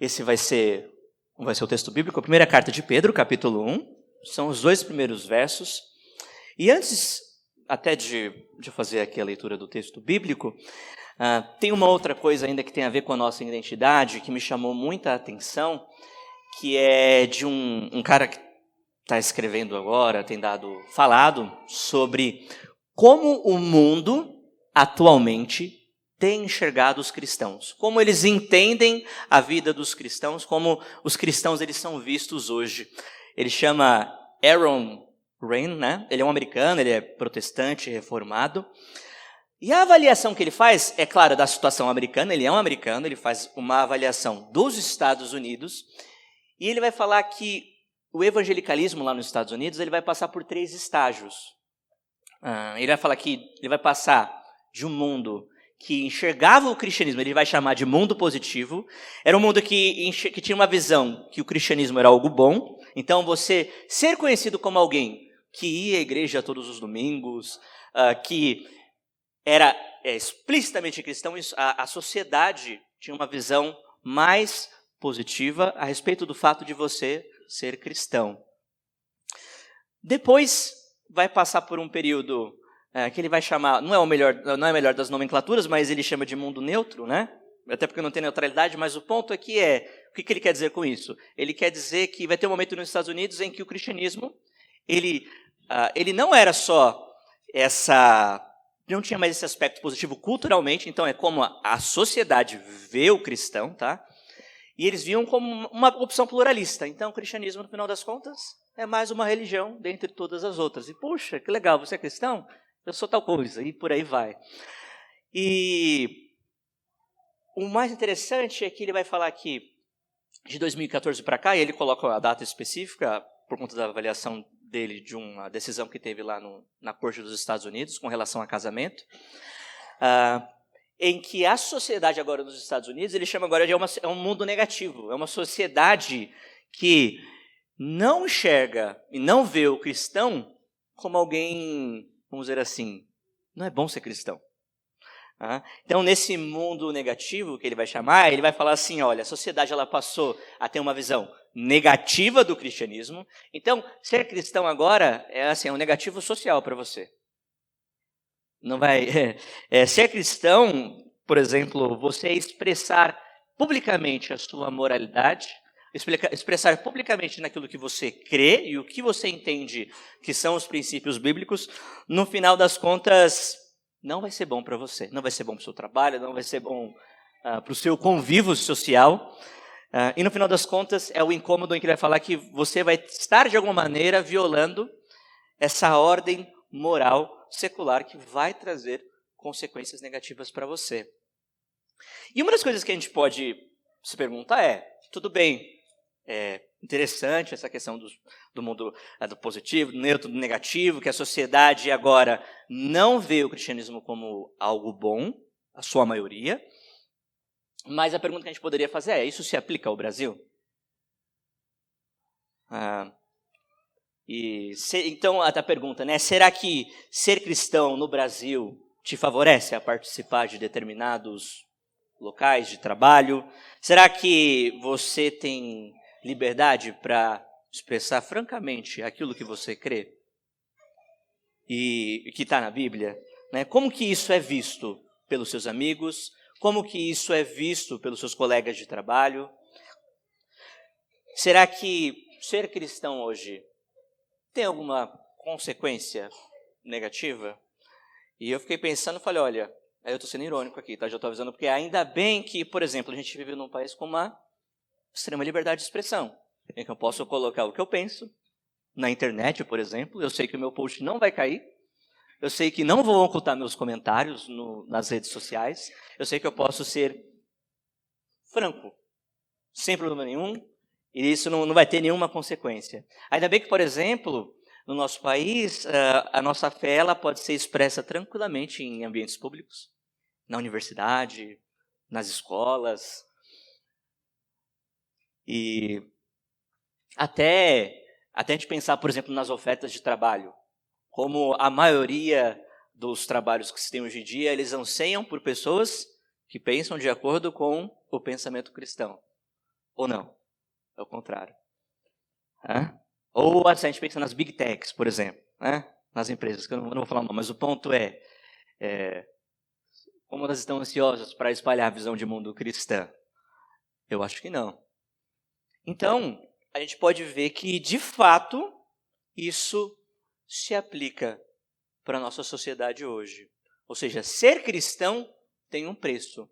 Esse vai ser o texto bíblico, a primeira carta de Pedro, capítulo 1, são os 2 primeiros versos. E antes até de fazer aqui a leitura do texto bíblico, tem uma outra coisa ainda que tem a ver com a nossa identidade, que me chamou muita atenção, que é de um cara que está escrevendo agora, tem falado sobre como o mundo atualmente tem enxergado os cristãos, como eles entendem a vida dos cristãos, como os cristãos eles são vistos hoje. Ele chama Aaron Rain, né? Ele é um americano, ele é protestante, reformado. E a avaliação que ele faz, é claro, da situação americana, ele é um americano, ele faz uma avaliação dos Estados Unidos, e ele vai falar que o evangelicalismo lá nos Estados Unidos, ele vai passar por 3 estágios. Ele vai falar que ele vai passar de um mundo que enxergava o cristianismo, ele vai chamar de mundo positivo. Era um mundo que tinha uma visão que o cristianismo era algo bom. Então, você ser conhecido como alguém que ia à igreja todos os domingos, que era explicitamente cristão, a sociedade tinha uma visão mais positiva a respeito do fato de você ser cristão. Depois vai passar por um período que ele vai chamar, não é a melhor das nomenclaturas, mas ele chama de mundo neutro, né? Até porque não tem neutralidade, mas o ponto aqui o que ele quer dizer com isso? Ele quer dizer que vai ter um momento nos Estados Unidos em que o cristianismo, ele não era só não tinha mais esse aspecto positivo culturalmente, então é como a sociedade vê o cristão, tá? E eles viam como uma opção pluralista. Então, o cristianismo, no final das contas, é mais uma religião dentre todas as outras. E, puxa, que legal, você é cristão? Eu sou tal coisa, e por aí vai. E o mais interessante é que ele vai falar aqui de 2014 para cá, e ele coloca a data específica, por conta da avaliação dele, de uma decisão que teve lá na Corte dos Estados Unidos, com relação a casamento, em que a sociedade agora nos Estados Unidos, ele chama agora de um mundo negativo, é uma sociedade que não enxerga e não vê o cristão como alguém, vamos dizer assim, não é bom ser cristão. Então, nesse mundo negativo que ele vai chamar, ele vai falar assim, olha, a sociedade ela passou a ter uma visão negativa do cristianismo, então, ser cristão agora é um negativo social para você. Não vai ser cristão, por exemplo, você expressar publicamente a sua moralidade, expressar publicamente naquilo que você crê e o que você entende que são os princípios bíblicos, no final das contas, não vai ser bom para você, não vai ser bom para o seu trabalho, não vai ser bom para o seu convívio social. E no final das contas, é o incômodo em que ele vai falar que você vai estar, de alguma maneira, violando essa ordem moral secular que vai trazer consequências negativas para você. E uma das coisas que a gente pode se perguntar tudo bem, é interessante essa questão do mundo do positivo, do neutro, do negativo, que a sociedade agora não vê o cristianismo como algo bom, a sua maioria, mas a pergunta que a gente poderia fazer isso se aplica ao Brasil? Então, a pergunta, né? Será que ser cristão no Brasil te favorece a participar de determinados locais de trabalho? Será que você tem liberdade para expressar francamente aquilo que você crê e que está na Bíblia? Né? Como que isso é visto pelos seus amigos? Como que isso é visto pelos seus colegas de trabalho? Será que ser cristão hoje tem alguma consequência negativa? E eu fiquei pensando, falei, olha, eu estou sendo irônico aqui, tá? Já estou avisando, porque ainda bem que, por exemplo, a gente vive num país com uma extrema liberdade de expressão, em que eu posso colocar o que eu penso na internet, por exemplo, eu sei que o meu post não vai cair, eu sei que não vou ocultar meus comentários nas redes sociais, eu sei que eu posso ser franco, sem problema nenhum, e isso não vai ter nenhuma consequência. Ainda bem que, por exemplo, no nosso país, a nossa fé ela pode ser expressa tranquilamente em ambientes públicos, na universidade, nas escolas, e até a gente pensar, por exemplo, nas ofertas de trabalho, como a maioria dos trabalhos que se tem hoje em dia, eles anseiam por pessoas que pensam de acordo com o pensamento cristão. Ou não? É o contrário. Ou assim, a gente pensa nas big techs, por exemplo, né? Nas empresas, que eu não vou falar não, mas o ponto é como elas estão ansiosas para espalhar a visão de mundo cristã? Eu acho que não. Então, a gente pode ver que, de fato, isso se aplica para a nossa sociedade hoje. Ou seja, ser cristão tem um preço.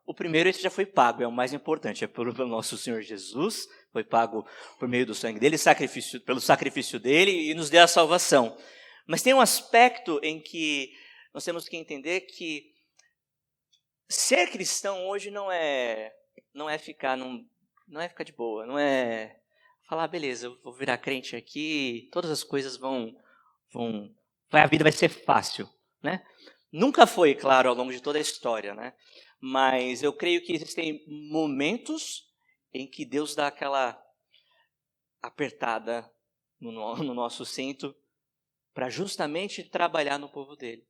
O primeiro, esse já foi pago, é o mais importante, é pelo nosso Senhor Jesus, foi pago por meio do sangue dele, pelo sacrifício dele e nos deu a salvação. Mas tem um aspecto em que nós temos que entender que ser cristão hoje não é ficar de boa, não é falar, beleza, eu vou virar crente aqui, todas as coisas a vida vai ser fácil, né? Nunca foi, claro, ao longo de toda a história, né? Mas eu creio que existem momentos em que Deus dá aquela apertada no nosso cinto para justamente trabalhar no povo dele.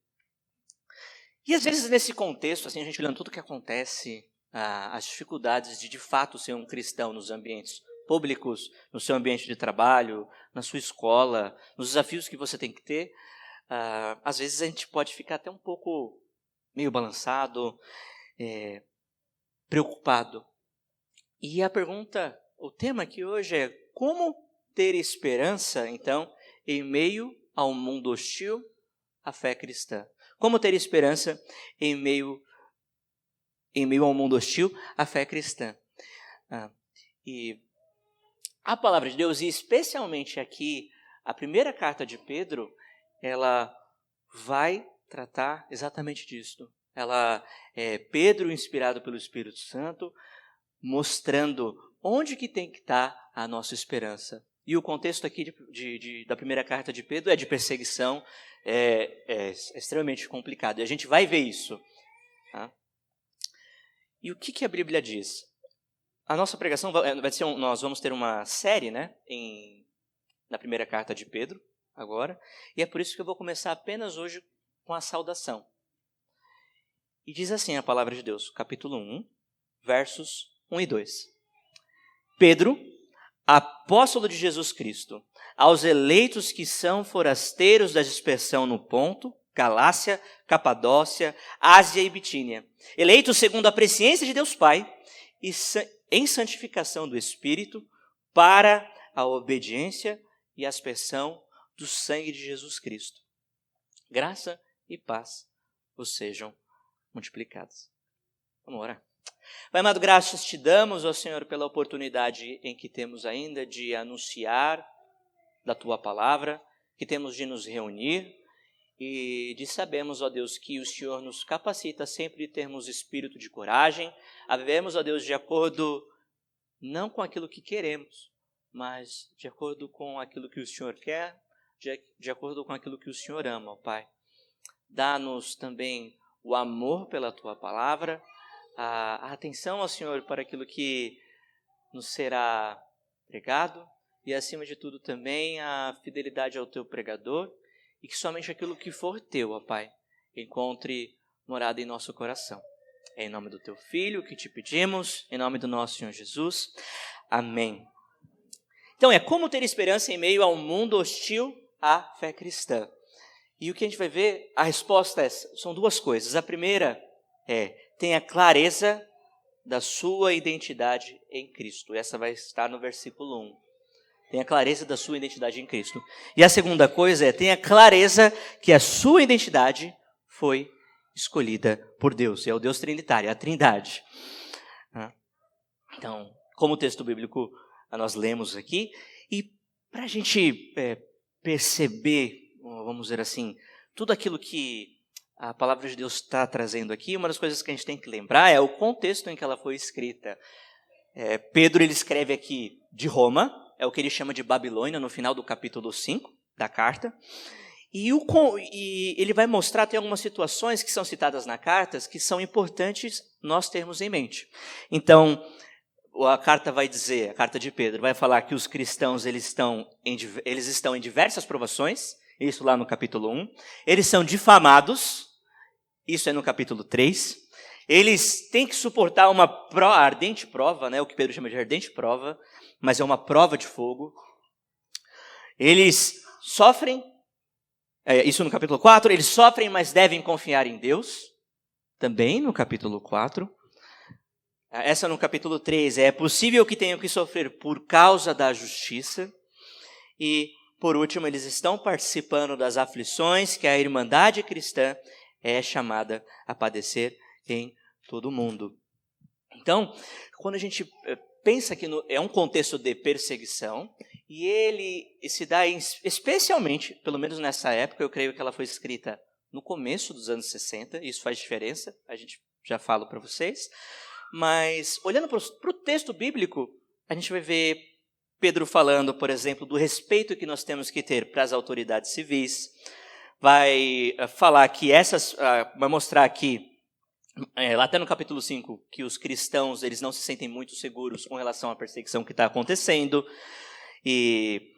E às vezes nesse contexto, assim, a gente olhando tudo o que acontece, as dificuldades de fato ser um cristão nos ambientes públicos, no seu ambiente de trabalho, na sua escola, nos desafios que você tem que ter, às vezes a gente pode ficar até um pouco meio balançado, preocupado. E a pergunta, o tema aqui hoje é como ter esperança, então, em meio ao mundo hostil à fé cristã. Como ter esperança em meio ao mundo hostil à fé cristã. E a palavra de Deus, e especialmente aqui, a primeira carta de Pedro, ela vai tratar exatamente disso. Ela é Pedro, inspirado pelo Espírito Santo, mostrando onde que tem que estar a nossa esperança. E o contexto aqui da primeira carta de Pedro é de perseguição, é extremamente complicado. E a gente vai ver isso. Tá? E o que a Bíblia diz? A nossa pregação vai ser nós vamos ter uma série, né, na primeira carta de Pedro, agora. E é por isso que eu vou começar apenas hoje com a saudação. E diz assim a palavra de Deus, capítulo 1, versos 1 e 2. Pedro, apóstolo de Jesus Cristo, aos eleitos que são forasteiros da dispersão no Ponto, Galácia, Capadócia, Ásia e Bitínia, eleitos segundo a presciência de Deus Pai e em santificação do Espírito para a obediência e aspersão do sangue de Jesus Cristo. Graça e paz vos sejam multiplicadas. Vamos orar. Pai amado, graças te damos, ó Senhor, pela oportunidade em que temos ainda de anunciar da Tua palavra, que temos de nos reunir e de sabermos, ó Deus, que o Senhor nos capacita sempre de termos espírito de coragem, a vivermos, ó Deus, de acordo não com aquilo que queremos, mas de acordo com aquilo que o Senhor quer, de acordo com aquilo que o Senhor ama, ó Pai. Dá-nos também o amor pela Tua palavra, a atenção ao Senhor para aquilo que nos será pregado e, acima de tudo, também a fidelidade ao Teu pregador e que somente aquilo que for Teu, ó Pai, encontre morada em nosso coração. É em nome do Teu Filho que te pedimos, em nome do nosso Senhor Jesus. Amém. Então, como ter esperança em meio a um mundo hostil à fé cristã. E o que a gente vai ver, a resposta são duas coisas. A primeira tenha clareza da sua identidade em Cristo. Essa vai estar no versículo 1. Tenha clareza da sua identidade em Cristo. E a segunda coisa tenha clareza que a sua identidade foi escolhida por Deus. É o Deus trinitário, é a Trindade. Então, como o texto bíblico nós lemos aqui, e para a gente perceber, vamos dizer assim, tudo aquilo que a palavra de Deus está trazendo aqui, uma das coisas que a gente tem que lembrar é o contexto em que ela foi escrita. Pedro, ele escreve aqui de Roma, é o que ele chama de Babilônia, no final do capítulo 5 da carta, e ele vai mostrar, tem algumas situações que são citadas na carta, que são importantes nós termos em mente. Então, a carta vai dizer, a carta de Pedro, vai falar que os cristãos eles estão em diversas provações, isso lá no capítulo 1, eles são difamados, isso é no capítulo 3, Eles têm que suportar uma ardente prova, né? O que Pedro chama de ardente prova, mas é uma prova de fogo. Eles sofrem, isso no capítulo 4, eles sofrem, mas devem confiar em Deus, também no capítulo 4. Essa no capítulo 3, é possível que tenham que sofrer por causa da justiça. E, por último, eles estão participando das aflições que a Irmandade Cristã é chamada a padecer em todo o mundo. Então, quando a gente pensa que é um contexto de perseguição, e ele se dá especialmente, pelo menos nessa época, eu creio que ela foi escrita no começo dos anos 60, isso faz diferença, a gente já falo para vocês, mas olhando para o texto bíblico, a gente vai ver Pedro falando, por exemplo, do respeito que nós temos que ter para as autoridades civis, vai falar que vai mostrar que, lá até no capítulo 5, que os cristãos eles não se sentem muito seguros com relação à perseguição que está acontecendo, e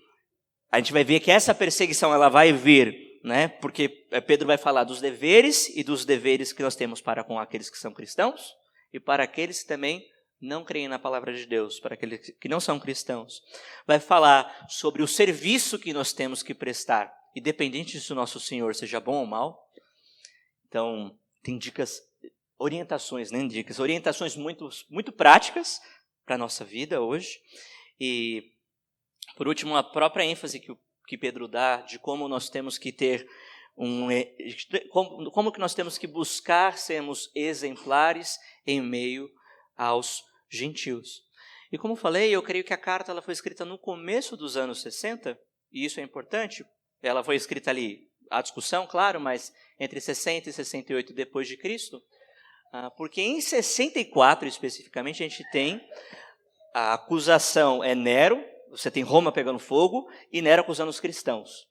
a gente vai ver que essa perseguição ela vai vir, né, porque Pedro vai falar dos deveres e dos deveres que nós temos para com aqueles que são cristãos e para aqueles que também não creem na palavra de Deus, para aqueles que não são cristãos. Vai falar sobre o serviço que nós temos que prestar, independente se o nosso Senhor seja bom ou mal. Então, tem orientações muito, muito práticas para a nossa vida hoje. E, por último, a própria ênfase que Pedro dá de como nós temos que ter como que nós temos que buscar sermos exemplares em meio aos gentios. E como falei, eu creio que a carta ela foi escrita no começo dos anos 60, e isso é importante. Ela foi escrita ali, há discussão, claro, mas entre 60 e 68 depois de Cristo, porque em 64, especificamente, a gente tem a acusação, Nero, você tem Roma pegando fogo, e Nero acusando os cristãos.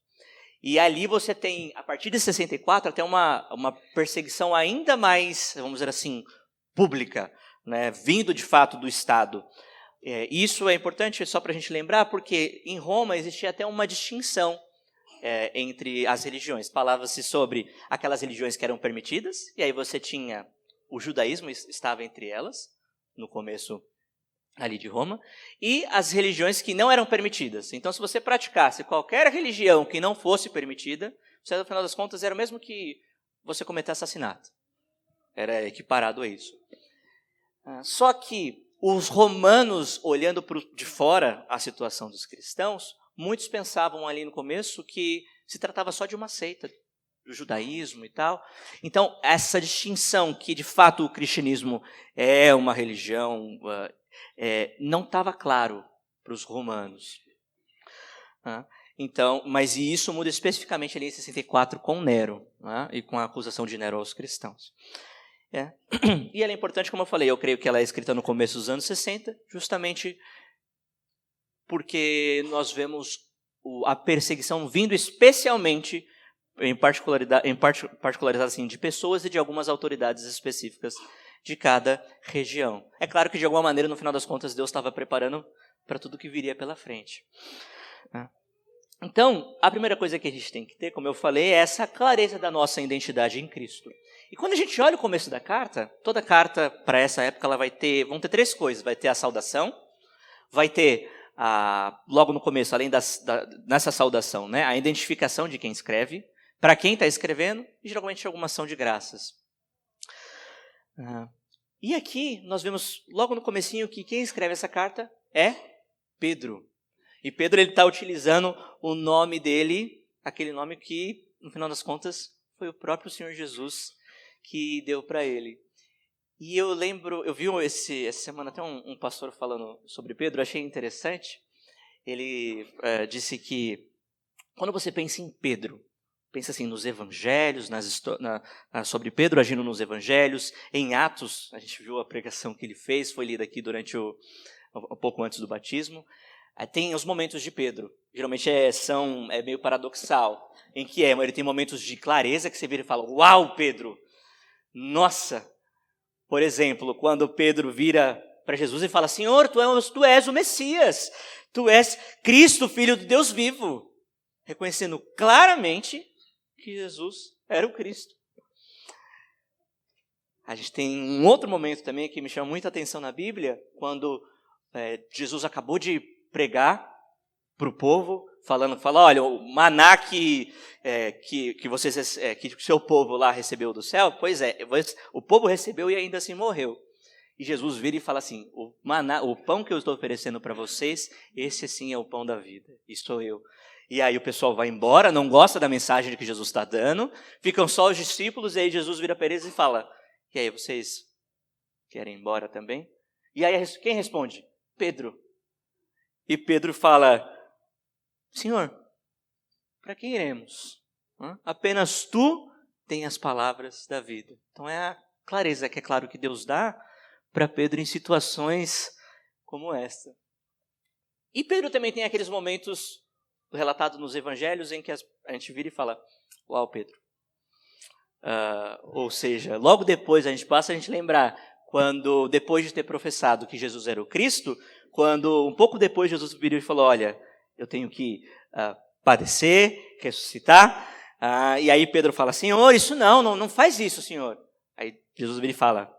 E ali você tem, a partir de 64, até uma perseguição ainda mais, vamos dizer assim, pública, né, vindo de fato do Estado. Isso é importante só para a gente lembrar, porque em Roma existia até uma distinção entre as religiões. Falava-se sobre aquelas religiões que eram permitidas, e aí você tinha o judaísmo estava entre elas, no começo ali de Roma, e as religiões que não eram permitidas. Então, se você praticasse qualquer religião que não fosse permitida, você, no final das contas, era o mesmo que você cometer assassinato. Era equiparado a isso. Só que os romanos, olhando de fora a situação dos cristãos, muitos pensavam ali no começo que se tratava só de uma seita, do judaísmo e tal. Então, essa distinção que, de fato, o cristianismo é uma religião, não estava claro para os romanos. Então, mas isso muda especificamente ali em 64 com Nero, e com a acusação de Nero aos cristãos. E ela é importante, como eu falei, eu creio que ela é escrita no começo dos anos 60, justamente porque nós vemos a perseguição vindo especialmente, em particularidade assim, de pessoas e de algumas autoridades específicas de cada região. É claro que, de alguma maneira, no final das contas, Deus estava preparando para tudo que viria pela frente. Então, a primeira coisa que a gente tem que ter, como eu falei, é essa clareza da nossa identidade em Cristo. E quando a gente olha o começo da carta, toda carta, para essa época, ela vão ter três coisas. Vai ter a saudação, vai ter, logo no começo, além nessa saudação, né, a identificação de quem escreve, para quem está escrevendo, e geralmente alguma ação de graças. E aqui nós vemos logo no comecinho que quem escreve essa carta é Pedro. E Pedro está utilizando o nome dele, aquele nome que, no final das contas, foi o próprio Senhor Jesus que deu para ele. E eu vi essa semana até um pastor falando sobre Pedro, achei interessante. Ele disse que quando você pensa em Pedro, pensa assim nos evangelhos, sobre Pedro agindo nos evangelhos, em Atos, a gente viu a pregação que ele fez, foi lida aqui durante um pouco antes do batismo. Tem os momentos de Pedro, geralmente é meio paradoxal, em que ele tem momentos de clareza que você vira e fala, uau, Pedro, nossa! Por exemplo, quando Pedro vira para Jesus e fala, Senhor, tu és o Messias, tu és Cristo, Filho do Deus vivo, reconhecendo claramente que Jesus era o Cristo. A gente tem um outro momento também que me chama muita atenção na Bíblia, quando Jesus acabou de pregar para o povo, olha, o maná que o seu povo lá recebeu do céu, pois é, o povo recebeu e ainda assim morreu. E Jesus vira e fala assim, o pão que eu estou oferecendo para vocês, esse sim é o pão da vida, e sou eu. E aí o pessoal vai embora, não gosta da mensagem que Jesus está dando, ficam só os discípulos, e aí Jesus vira para eles e fala, e aí, vocês querem ir embora também? E aí quem responde? Pedro. E Pedro fala, Senhor, para quem iremos? Apenas tu tens as palavras da vida. Então é a clareza que é claro que Deus dá para Pedro em situações como esta. E Pedro também tem aqueles momentos relatados nos evangelhos em que a gente vira e fala, uau, Pedro. Ou seja, logo depois a gente lembrar, quando depois de ter professado que Jesus era o Cristo, quando um pouco depois Jesus virou e falou, olha, eu tenho que padecer, ressuscitar, e aí Pedro fala, Senhor, isso não faz isso, Senhor. Aí Jesus vira e fala,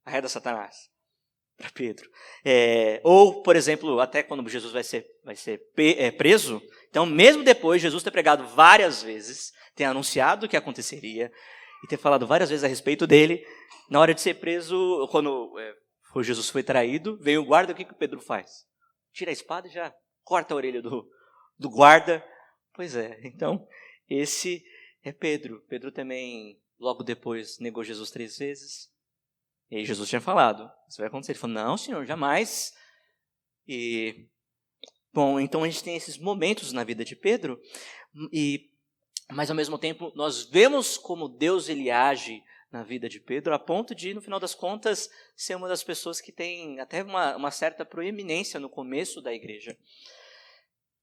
arreda Satanás, para Pedro. Ou, por exemplo, até quando Jesus vai ser preso, então mesmo depois de Jesus ter pregado várias vezes, ter anunciado o que aconteceria e ter falado várias vezes a respeito dele, na hora de ser preso, quando Jesus foi traído, veio o guarda, o que Pedro faz? Tira a espada e já corta a orelha do guarda. Pois é, então esse é Pedro. Pedro também, logo depois, negou Jesus 3 vezes. E aí Jesus tinha falado, isso vai acontecer. Ele falou, não, Senhor, jamais. Bom, então a gente tem esses momentos na vida de Pedro, mas ao mesmo tempo nós vemos como Deus ele age na vida de Pedro, a ponto de, no final das contas, ser uma das pessoas que tem até uma certa proeminência no começo da igreja.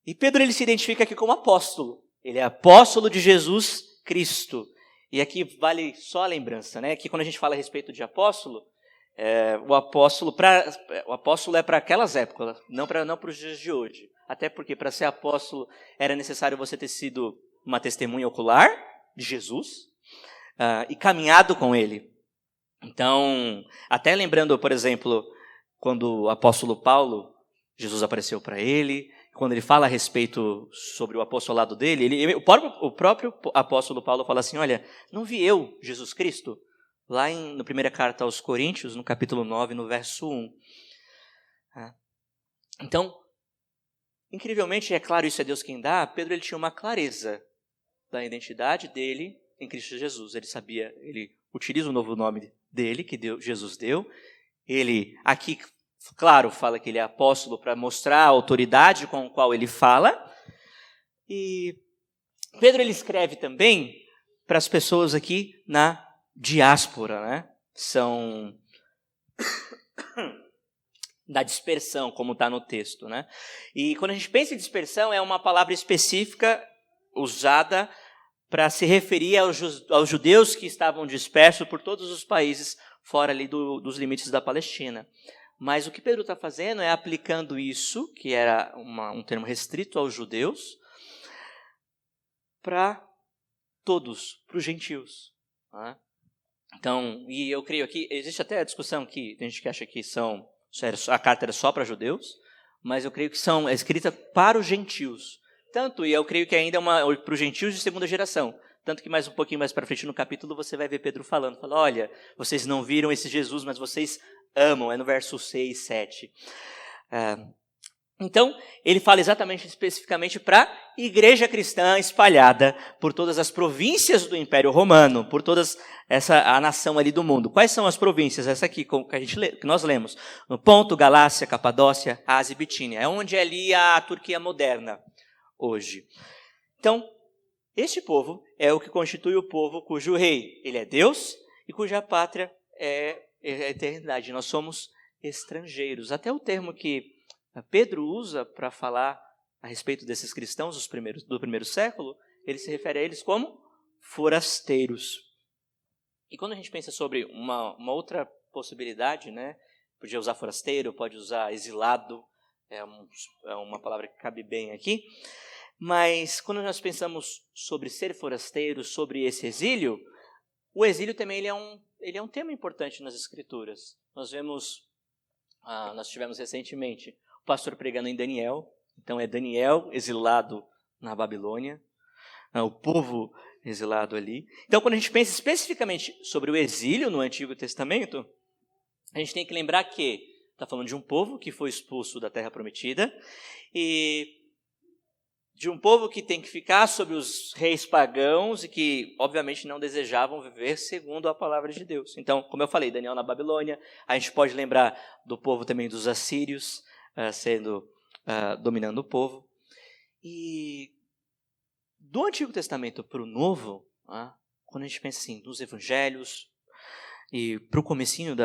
E Pedro ele se identifica aqui como apóstolo. Ele é apóstolo de Jesus Cristo. E aqui vale só a lembrança, né? Que quando a gente fala a respeito de apóstolo, o apóstolo é para aquelas épocas, não para os dias de hoje. Até porque para ser apóstolo era necessário você ter sido uma testemunha ocular de Jesus e caminhado com ele. Então, até lembrando, por exemplo, quando o apóstolo Paulo, Jesus apareceu para ele, quando ele fala a respeito sobre o apostolado dele, o próprio apóstolo Paulo fala assim, olha, não vi eu Jesus Cristo? Lá na primeira carta aos Coríntios, no capítulo 9, no verso 1. Então, incrivelmente, é claro, isso é Deus quem dá, Pedro ele tinha uma clareza da identidade dele em Cristo Jesus. Ele utiliza o novo nome dele, que Jesus deu. Ele, aqui, claro, fala que ele é apóstolo para mostrar a autoridade com a qual ele fala. E Pedro ele escreve também para as pessoas aqui na diáspora, né? São da dispersão, como está no texto, né? E quando a gente pensa em dispersão, é uma palavra específica usada para se referir aos judeus que estavam dispersos por todos os países fora ali dos limites da Palestina. Mas o que Pedro está fazendo é aplicando isso, que era um termo restrito aos judeus, para todos, para os gentios. Né? Então, e eu creio aqui, existe até a discussão que tem gente que acha que a carta era só para judeus, mas eu creio que é escrita para os gentios. E eu creio que ainda é para os gentios de segunda geração. Tanto que um pouquinho mais para frente no capítulo você vai ver Pedro falando, olha, vocês não viram esse Jesus, mas vocês amam, é no verso 6, 7. Então, ele fala especificamente para a igreja cristã espalhada por todas as províncias do Império Romano, por a nação ali do mundo. Quais são as províncias? Essa aqui que nós lemos. No Ponto, Galácia, Capadócia, Ásia e Bitínia. É onde é ali a Turquia moderna hoje. Então, este povo é o que constitui o povo cujo rei, ele é Deus, e cuja pátria é a eternidade. Nós somos estrangeiros. Até o termo que Pedro usa para falar a respeito desses cristãos do primeiro século, ele se refere a eles como forasteiros. E quando a gente pensa sobre uma outra possibilidade, né? Podia usar forasteiro, pode usar exilado, é uma palavra que cabe bem aqui. Mas quando nós pensamos sobre ser forasteiro, sobre esse exílio, o exílio também ele é ele é um tema importante nas Escrituras. Nós tivemos recentemente o pastor pregando em Daniel. Então é Daniel exilado na Babilônia, o povo exilado ali. Então quando a gente pensa especificamente sobre o exílio no Antigo Testamento, a gente tem que lembrar que está falando de um povo que foi expulso da Terra Prometida e de um povo que tem que ficar sobre os reis pagãos e que, obviamente, não desejavam viver segundo a palavra de Deus. Então, como eu falei, Daniel na Babilônia, a gente pode lembrar do povo também dos assírios dominando o povo. E do Antigo Testamento para o Novo, quando a gente pensa assim, nos evangelhos e para o comecinho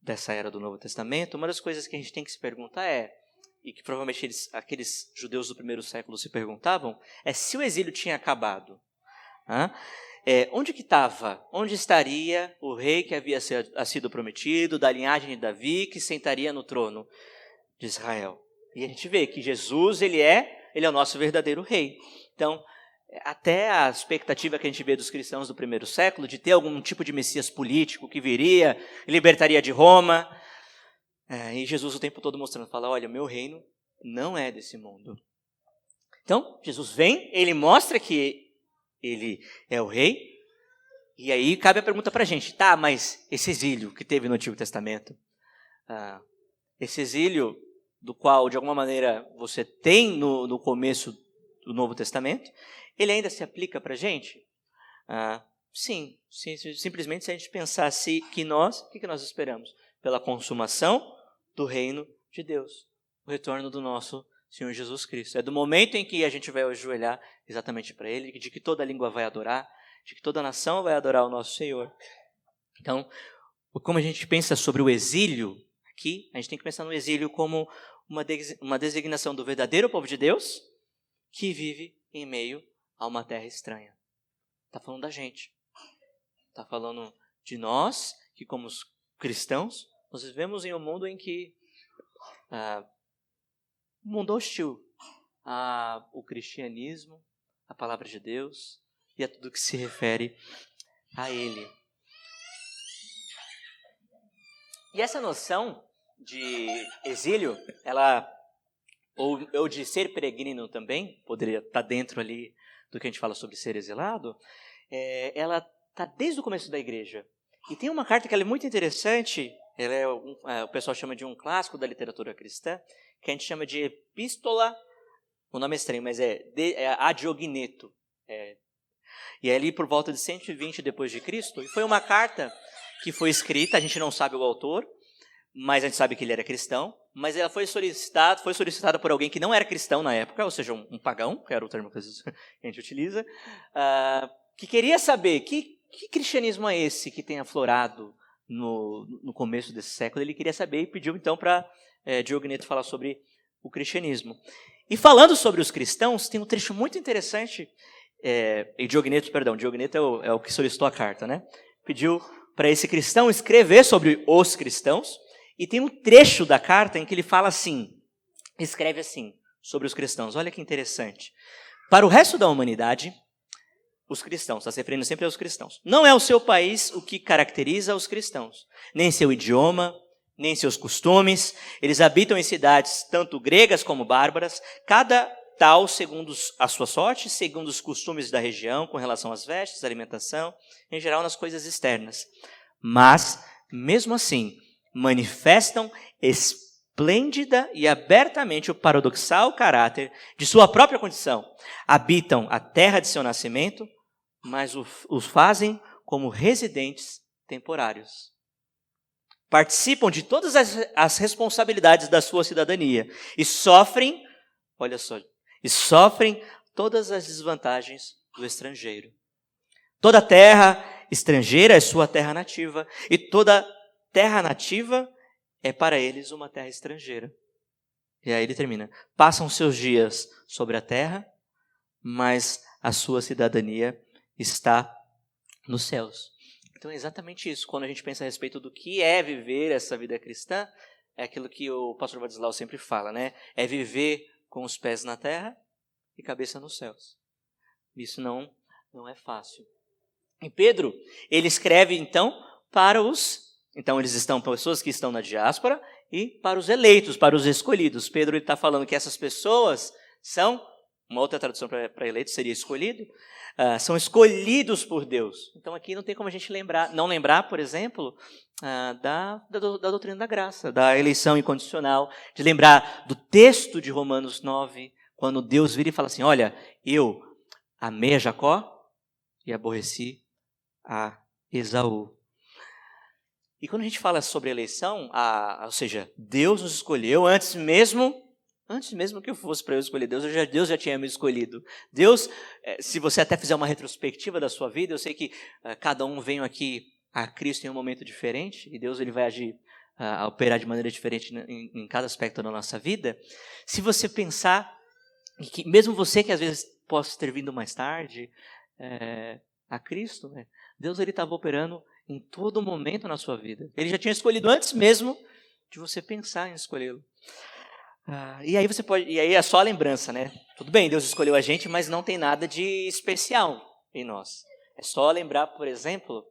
dessa era do Novo Testamento, uma das coisas que a gente tem que se perguntar e que provavelmente aqueles judeus do primeiro século se perguntavam, é se o exílio tinha acabado. Onde estaria o rei que havia sido prometido, da linhagem de Davi, que sentaria no trono de Israel? E a gente vê que Jesus, ele é o nosso verdadeiro rei. Então, até a expectativa que a gente vê dos cristãos do primeiro século, de ter algum tipo de Messias político que viria, libertaria de Roma, e Jesus o tempo todo mostrando, fala, olha, meu reino não é desse mundo. Então, Jesus vem, ele mostra que ele é o rei, e aí cabe a pergunta para a gente, mas esse exílio que teve no Antigo Testamento, esse exílio do qual, de alguma maneira, você tem no começo do Novo Testamento, ele ainda se aplica para a gente? Sim, simplesmente se a gente pensar o que nós esperamos? Pela consumação do reino de Deus, o retorno do nosso Senhor Jesus Cristo. É do momento em que a gente vai ajoelhar exatamente para Ele, de que toda língua vai adorar, de que toda nação vai adorar o nosso Senhor. Então, como a gente pensa sobre o exílio aqui, a gente tem que pensar no exílio como uma designação do verdadeiro povo de Deus que vive em meio a uma terra estranha. Está falando da gente. Está falando de nós, que como cristãos, nós vivemos em um mundo em que um mundo hostil ao cristianismo, à palavra de Deus e a tudo que se refere a Ele. E essa noção de exílio, ou de ser peregrino também, poderia estar dentro ali do que a gente fala sobre ser exilado, ela está desde o começo da igreja. E tem uma carta que ela é muito interessante, o pessoal chama de um clássico da literatura cristã, que a gente chama de Epístola, o nome é estranho, mas é Adiogneto. E é ali por volta de 120 depois de Cristo, e foi uma carta que foi escrita, a gente não sabe o autor, mas a gente sabe que ele era cristão, mas ela foi solicitada por alguém que não era cristão na época, ou seja, um pagão, que era o termo que a gente utiliza, que queria saber que cristianismo é esse que tem aflorado no começo desse século. Ele queria saber e pediu então para Diogneto falar sobre o cristianismo. E falando sobre os cristãos, tem um trecho muito interessante, Diogneto é o que solicitou a carta, né? Pediu para esse cristão escrever sobre os cristãos, e tem um trecho da carta em que ele fala assim, escreve assim, sobre os cristãos. Olha que interessante. Para o resto da humanidade, os cristãos, está se referindo sempre aos cristãos, não é o seu país o que caracteriza os cristãos, nem seu idioma, nem seus costumes. Eles habitam em cidades tanto gregas como bárbaras, cada tal segundo a sua sorte, segundo os costumes da região, com relação às vestes, alimentação, em geral nas coisas externas. Mas, mesmo assim, manifestam esplêndida e abertamente o paradoxal caráter de sua própria condição. Habitam a terra de seu nascimento, mas os fazem como residentes temporários. Participam de todas as responsabilidades da sua cidadania e sofrem todas as desvantagens do estrangeiro. Toda terra estrangeira é sua terra nativa, e toda terra nativa é para eles uma terra estrangeira. E aí ele termina. Passam seus dias sobre a terra, mas a sua cidadania está nos céus. Então é exatamente isso. Quando a gente pensa a respeito do que é viver essa vida cristã, é aquilo que o pastor Vadislau sempre fala, né? É viver com os pés na terra e cabeça nos céus. Isso não é fácil. E Pedro, ele escreve então para então eles estão pessoas que estão na diáspora e para os eleitos, para os escolhidos. Pedro está falando que essas pessoas são, uma outra tradução para eleitos seria escolhido, são escolhidos por Deus. Então aqui não tem como a gente não lembrar, por exemplo, da doutrina da graça, da eleição incondicional, de lembrar do texto de Romanos 9, quando Deus vira e fala assim, olha, eu amei a Jacó e aborreci a Esaú. E quando a gente fala sobre eleição, ou seja, Deus nos escolheu antes mesmo que eu fosse para eu escolher Deus já tinha me escolhido. Deus, se você até fizer uma retrospectiva da sua vida, eu sei que cada um veio aqui a Cristo em um momento diferente, e Deus ele vai agir, operar de maneira diferente em cada aspecto da nossa vida. Se você pensar, que mesmo você que às vezes possa ter vindo mais tarde a Cristo, né, Deus ele estava operando em todo momento na sua vida. Ele já tinha escolhido antes mesmo de você pensar em escolhê-lo. E aí é só a lembrança, né? Tudo bem, Deus escolheu a gente, mas não tem nada de especial em nós. É só lembrar, por exemplo,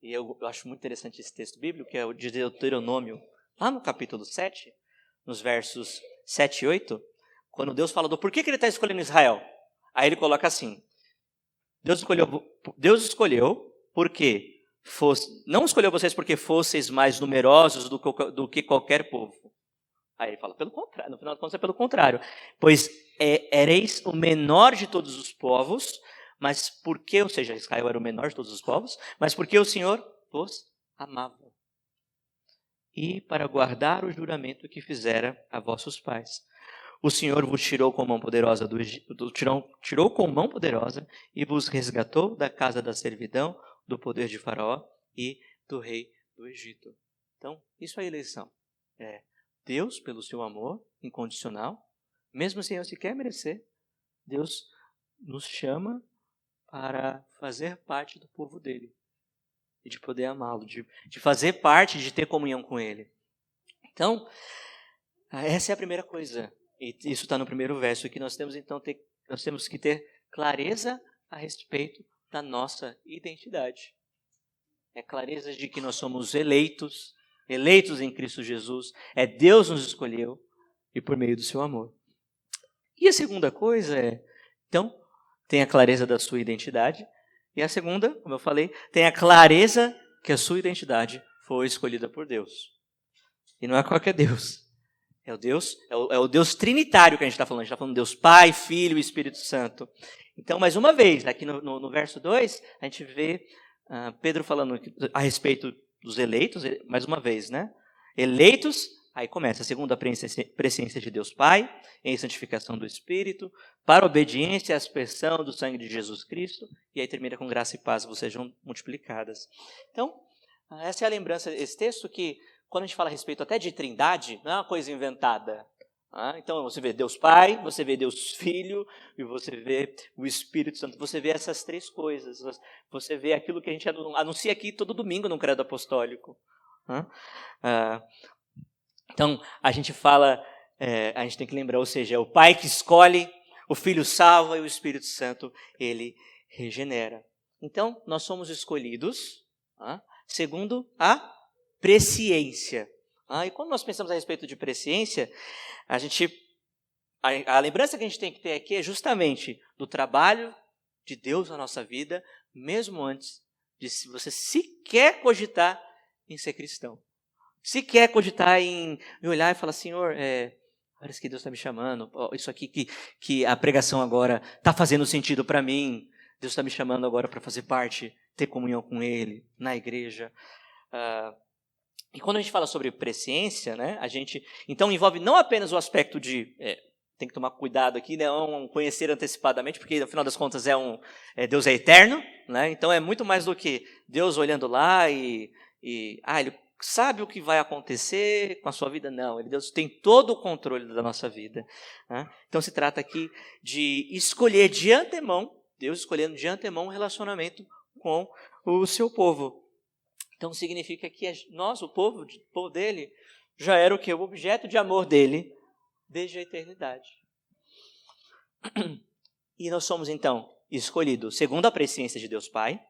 e eu acho muito interessante esse texto bíblico, que é o de Deuteronômio, lá no capítulo 7, nos versos 7 e 8, quando Deus fala do porquê que ele está escolhendo Israel. Aí ele coloca assim, Deus escolheu porque não escolheu vocês porque fosseis mais numerosos do que qualquer povo. Aí ele fala, pelo contrário, no final de contas é pelo contrário. Pois ereis o menor de todos os povos, mas porque, ou seja, Israel era o menor de todos os povos, mas porque o Senhor vos amava. E para guardar o juramento que fizera a vossos pais. O Senhor vos tirou com mão poderosa do Egito, tirou com mão poderosa e vos resgatou da casa da servidão, do poder de Faraó e do rei do Egito. Então, isso é a eleição. Deus, pelo seu amor incondicional, mesmo sem eu sequer merecer, Deus nos chama para fazer parte do povo dele. E de poder amá-lo, de fazer parte, de ter comunhão com ele. Então, essa é a primeira coisa. E isso está no primeiro verso, que nós temos que ter clareza a respeito da nossa identidade. Clareza de que nós somos eleitos em Cristo Jesus. Deus nos escolheu e por meio do seu amor. E a segunda coisa então, tem a clareza da sua identidade. E a segunda, como eu falei, tem a clareza que a sua identidade foi escolhida por Deus. E não é qualquer Deus. É o Deus trinitário que a gente está falando. A gente está falando Deus Pai, Filho e Espírito Santo. Então, mais uma vez, aqui no verso 2, a gente vê Pedro falando a respeito dos eleitos, mais uma vez, né? Eleitos, aí começa, segundo a presciência de Deus Pai, em santificação do Espírito, para obediência e aspersão do sangue de Jesus Cristo, e aí termina com graça e paz, vos sejam multiplicadas. Então, essa é a lembrança, esse texto que, quando a gente fala a respeito até de trindade, não é uma coisa inventada. Então, você vê Deus Pai, você vê Deus Filho, e você vê o Espírito Santo. Você vê essas três coisas. Você vê aquilo que a gente anuncia aqui todo domingo no Credo Apostólico. Então, a gente fala, a gente tem que lembrar, ou seja, é o Pai que escolhe, o Filho salva e o Espírito Santo, ele regenera. Então, nós somos escolhidos segundo a presciência. E quando nós pensamos a respeito de presciência, a lembrança que a gente tem que ter aqui é justamente do trabalho de Deus na nossa vida, mesmo antes de você sequer cogitar em ser cristão. Sequer cogitar em olhar e falar, Senhor, parece que Deus está me chamando, isso aqui que a pregação agora está fazendo sentido para mim, Deus está me chamando agora para fazer parte, ter comunhão com Ele, na igreja. E quando a gente fala sobre presciência, né, então envolve não apenas o aspecto de, tem que tomar cuidado aqui, não conhecer antecipadamente, porque no final das contas Deus é eterno, né, então é muito mais do que Deus olhando lá e Ele sabe o que vai acontecer com a sua vida, não, Deus tem todo o controle da nossa vida. Né? Então se trata aqui de escolher de antemão, Deus escolhendo de antemão um relacionamento com o seu povo. Então significa que nós, o povo dele, já era o quê? O objeto de amor dele desde a eternidade. E nós somos então escolhidos segundo a presciência de Deus Pai,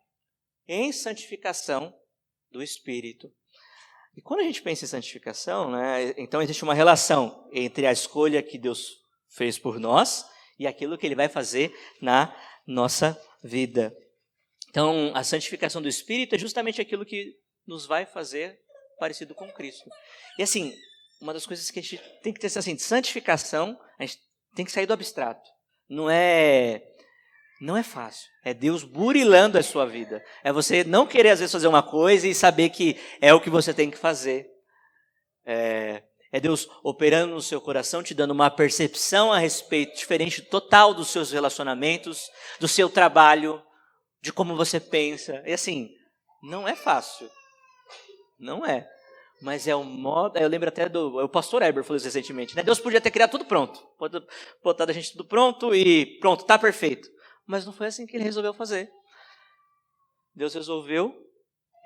em santificação do Espírito. E quando a gente pensa em santificação, né, então existe uma relação entre a escolha que Deus fez por nós e aquilo que Ele vai fazer na nossa vida. Então, a santificação do Espírito é justamente aquilo que nos vai fazer parecido com Cristo. E assim, uma das coisas que a gente tem que ter assim, de santificação, a gente tem que sair do abstrato. Não é fácil. É Deus burilando a sua vida. É você não querer, às vezes, fazer uma coisa e saber que é o que você tem que fazer. É Deus operando no seu coração, te dando uma percepção a respeito diferente total dos seus relacionamentos, do seu trabalho, de como você pensa. E assim, não é fácil. Não é. Mas é o modo... Eu lembro até o pastor Eber falou isso recentemente, né? Deus podia ter criado tudo pronto. Pode botar da gente tudo pronto e pronto, está perfeito. Mas não foi assim que Ele resolveu fazer. Deus resolveu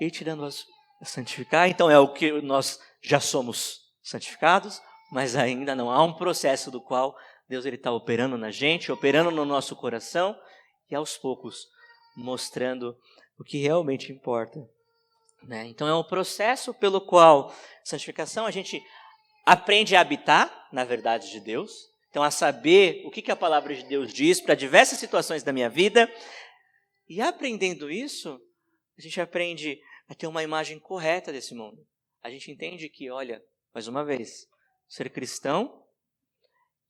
ir te dando a santificar. Então é o que nós já somos santificados, mas ainda não há um processo do qual Deus está operando na gente, operando no nosso coração e aos poucos mostrando o que realmente importa. Né? Então é um processo pelo qual, santificação, a gente aprende a habitar na verdade de Deus, então a saber o que a palavra de Deus diz para diversas situações da minha vida, e aprendendo isso, a gente aprende a ter uma imagem correta desse mundo. A gente entende que, olha, mais uma vez, ser cristão,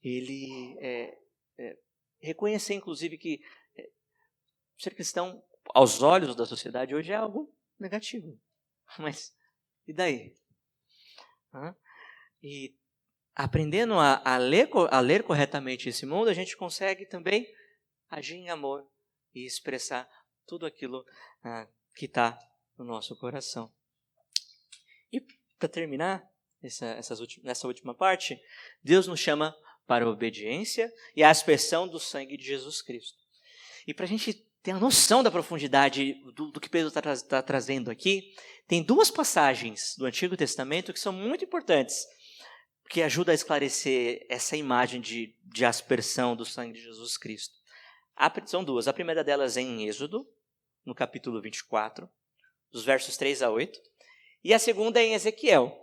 ele reconhecer inclusive que ser cristão aos olhos da sociedade hoje é algo negativo. Mas, e daí? E aprendendo a ler corretamente esse mundo, a gente consegue também agir em amor e expressar tudo aquilo que está no nosso coração. E para terminar nessa última parte, Deus nos chama para a obediência e a aspersão do sangue de Jesus Cristo. E para a gente ter a noção da profundidade do que Pedro está trazendo aqui, tem duas passagens do Antigo Testamento que são muito importantes, que ajudam a esclarecer essa imagem de aspersão do sangue de Jesus Cristo. São duas. A primeira delas é em Êxodo, no capítulo 24, dos versos 3 a 8. E a segunda é em Ezequiel,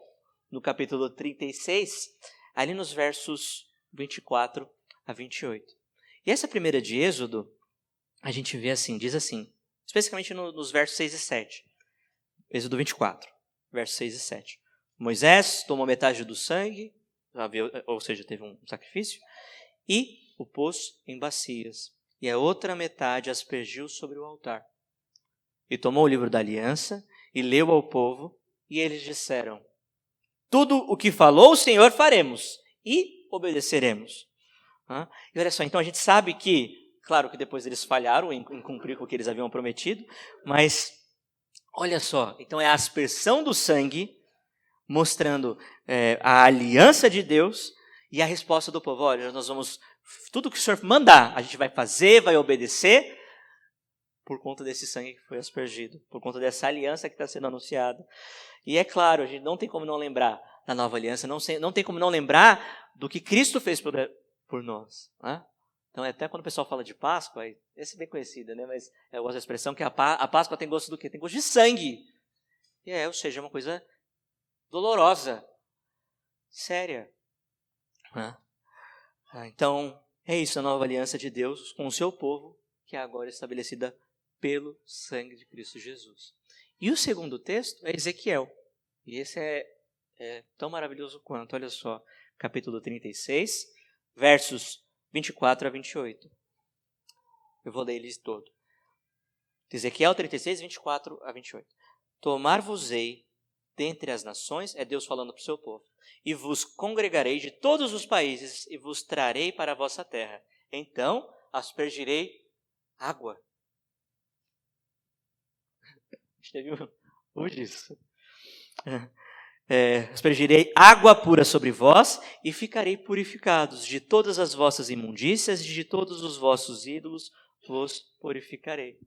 no capítulo 36, ali nos versos 24 a 28. E essa primeira de Êxodo, a gente vê assim, diz assim, especificamente nos versos 6 e 7. Êxodo 24, versos 6 e 7. Moisés tomou metade do sangue, ou seja, teve um sacrifício, e o pôs em bacias, e a outra metade aspergiu sobre o altar. E tomou o livro da aliança, e leu ao povo, e eles disseram: tudo o que falou o Senhor faremos, e obedeceremos. E olha só, então a gente sabe que, claro que depois eles falharam em cumprir com o que eles haviam prometido, mas olha só, então é a aspersão do sangue, mostrando a aliança de Deus e a resposta do povo. Olha, nós vamos, tudo que o Senhor mandar, a gente vai fazer, vai obedecer, por conta desse sangue que foi aspergido, por conta dessa aliança que está sendo anunciada. E é claro, a gente não tem como não lembrar da nova aliança, não tem como não lembrar do que Cristo fez por nós. Né? Então, até quando o pessoal fala de Páscoa, essa é bem conhecida, né? Mas eu gosto da expressão que a Páscoa tem gosto do quê? Tem gosto de sangue. Ou seja, é uma coisa dolorosa, séria. Então, é isso, a nova aliança de Deus com o seu povo, que é agora estabelecida pelo sangue de Cristo Jesus. E o segundo texto é Ezequiel. E esse é tão maravilhoso quanto, olha só, capítulo 36, versos 24 a 28. Eu vou ler eles todo. Ezequiel 36, 24 a 28. Tomar-vos-ei dentre as nações, é Deus falando para o seu povo, e vos congregarei de todos os países, e vos trarei para a vossa terra. Então aspergirei água. Já viu hoje isso? Aspergirei água pura sobre vós, e ficarei purificados. De todas as vossas imundícias e de todos os vossos ídolos vos purificarei.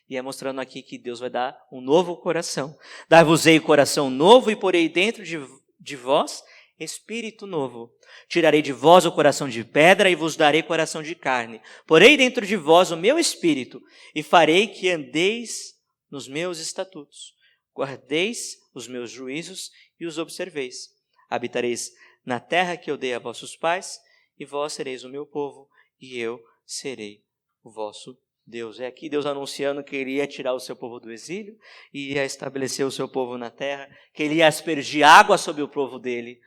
E é mostrando aqui que Deus vai dar um novo coração. Dar-vos-ei coração novo, e porei dentro de vós espírito novo. Tirarei de vós o coração de pedra, e vos darei coração de carne. Porei dentro de vós o meu espírito, e farei que andeis nos meus estatutos, guardeis os meus juízos e os observeis. Habitareis na terra que eu dei a vossos pais, e vós sereis o meu povo, e eu serei o vosso Deus. É aqui Deus anunciando que Ele ia tirar o seu povo do exílio, e ia estabelecer o seu povo na terra, que Ele ia aspergir água sobre o povo dele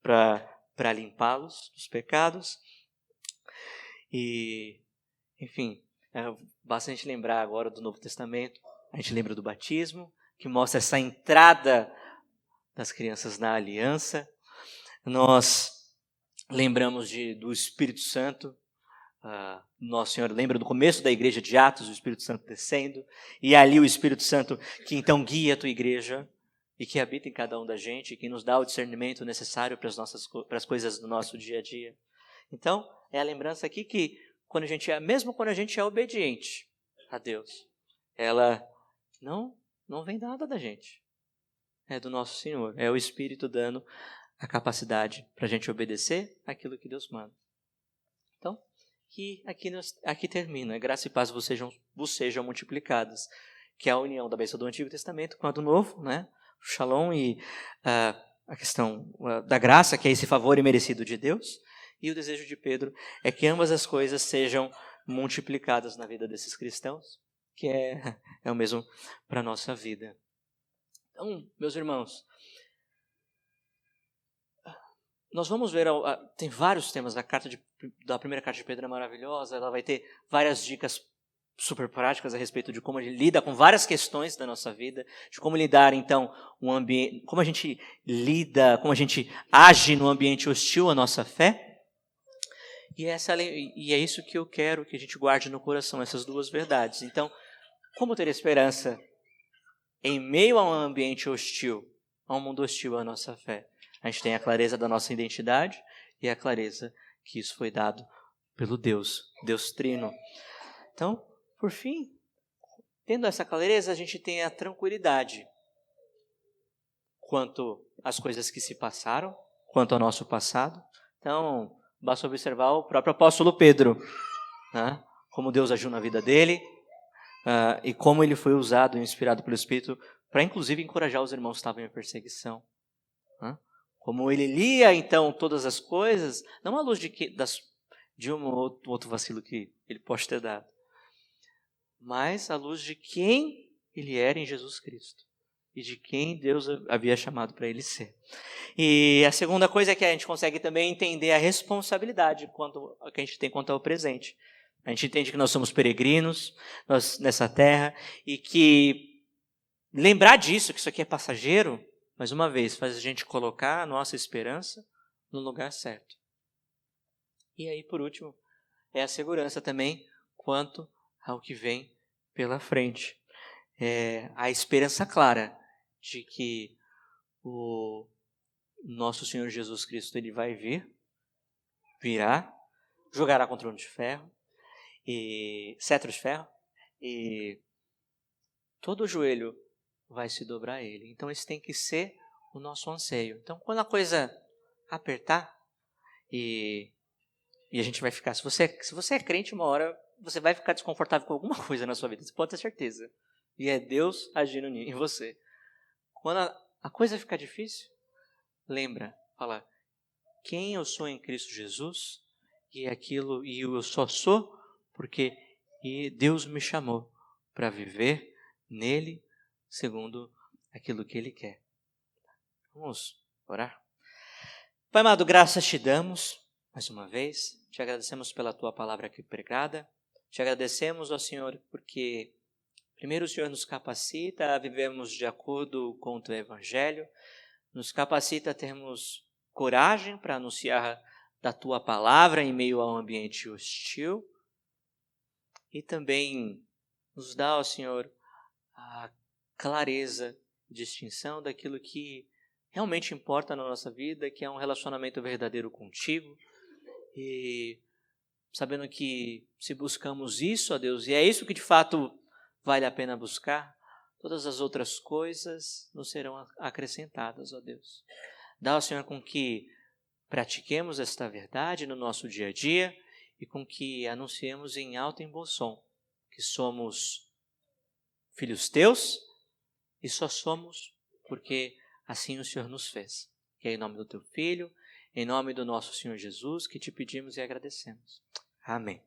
para limpá-los dos pecados. E, enfim, basta a gente lembrar agora do Novo Testamento, a gente lembra do batismo, que mostra essa entrada das crianças na aliança. Nós lembramos do Espírito Santo. Nosso Senhor lembra do começo da igreja de Atos, o Espírito Santo descendo, e ali o Espírito Santo que então guia a tua igreja e que habita em cada um da gente, que nos dá o discernimento necessário para as coisas do nosso dia a dia. Então, é a lembrança aqui que mesmo quando a gente é obediente a Deus, ela não vem nada da gente. É do nosso Senhor, é o Espírito dando a capacidade para a gente obedecer aquilo que Deus manda. Então, aqui termina. Graça e paz vos sejam multiplicadas, que é a união da bênção do Antigo Testamento com a do Novo, né? O Shalom e a questão da graça, que é esse favor imerecido de Deus, e o desejo de Pedro é que ambas as coisas sejam multiplicadas na vida desses cristãos, que é o mesmo para a nossa vida. Então, meus irmãos, nós vamos ver, tem vários temas, da primeira carta de Pedro é maravilhosa, ela vai ter várias dicas super práticas a respeito de como ele lida com várias questões da nossa vida, de como lidar então como a gente lida, como a gente age no ambiente hostil à nossa fé. E é isso que eu quero que a gente guarde no coração, essas duas verdades. Então, como ter esperança em meio a um ambiente hostil, a um mundo hostil à nossa fé? A gente tem a clareza da nossa identidade e a clareza que isso foi dado pelo Deus Trino. Então, por fim, tendo essa clareza, a gente tem a tranquilidade quanto às coisas que se passaram, quanto ao nosso passado. Então, basta observar o próprio apóstolo Pedro, né? Como Deus agiu na vida dele e como ele foi usado e inspirado pelo Espírito para, inclusive, encorajar os irmãos que estavam em perseguição. Né? Como ele lia, então, todas as coisas, não à luz de um ou outro vacilo que ele pode ter dado, mas à luz de quem ele era em Jesus Cristo e de quem Deus havia chamado para ele ser. E a segunda coisa é que a gente consegue também entender a responsabilidade que a gente tem quanto ao presente. A gente entende que nós somos peregrinos nessa terra e que lembrar disso, que isso aqui é passageiro, mais uma vez, faz a gente colocar a nossa esperança no lugar certo. E aí, por último, é a segurança também quanto ao que vem pela frente. É a esperança clara de que o nosso Senhor Jesus Cristo ele vai virá, jogará com trono de ferro, e cetro de ferro, e todo o joelho vai se dobrar a ele. Então, esse tem que ser o nosso anseio. Então, quando a coisa apertar e a gente vai ficar... Se você é crente, uma hora você vai ficar desconfortável com alguma coisa na sua vida. Você pode ter certeza. E é Deus agindo em você. Quando a coisa ficar difícil, fala, quem eu sou em Cristo Jesus, e eu só sou porque Deus me chamou para viver nele segundo aquilo que Ele quer. Vamos orar? Pai amado, graças te damos mais uma vez, te agradecemos pela tua palavra aqui pregada, te agradecemos, ó Senhor, porque primeiro o Senhor nos capacita a vivermos de acordo com o teu evangelho, nos capacita a termos coragem para anunciar da tua palavra em meio a um ambiente hostil e também nos dá, ó Senhor, a clareza, distinção daquilo que realmente importa na nossa vida, que é um relacionamento verdadeiro contigo, e sabendo que se buscamos isso, ó Deus, e é isso que de fato vale a pena buscar, todas as outras coisas nos serão acrescentadas, ó Deus. Dá, ó Senhor, com que pratiquemos esta verdade no nosso dia a dia e com que anunciemos em alto e em bom som que somos filhos teus e só somos porque assim o Senhor nos fez. Que é em nome do teu Filho, em nome do nosso Senhor Jesus, que te pedimos e agradecemos. Amém.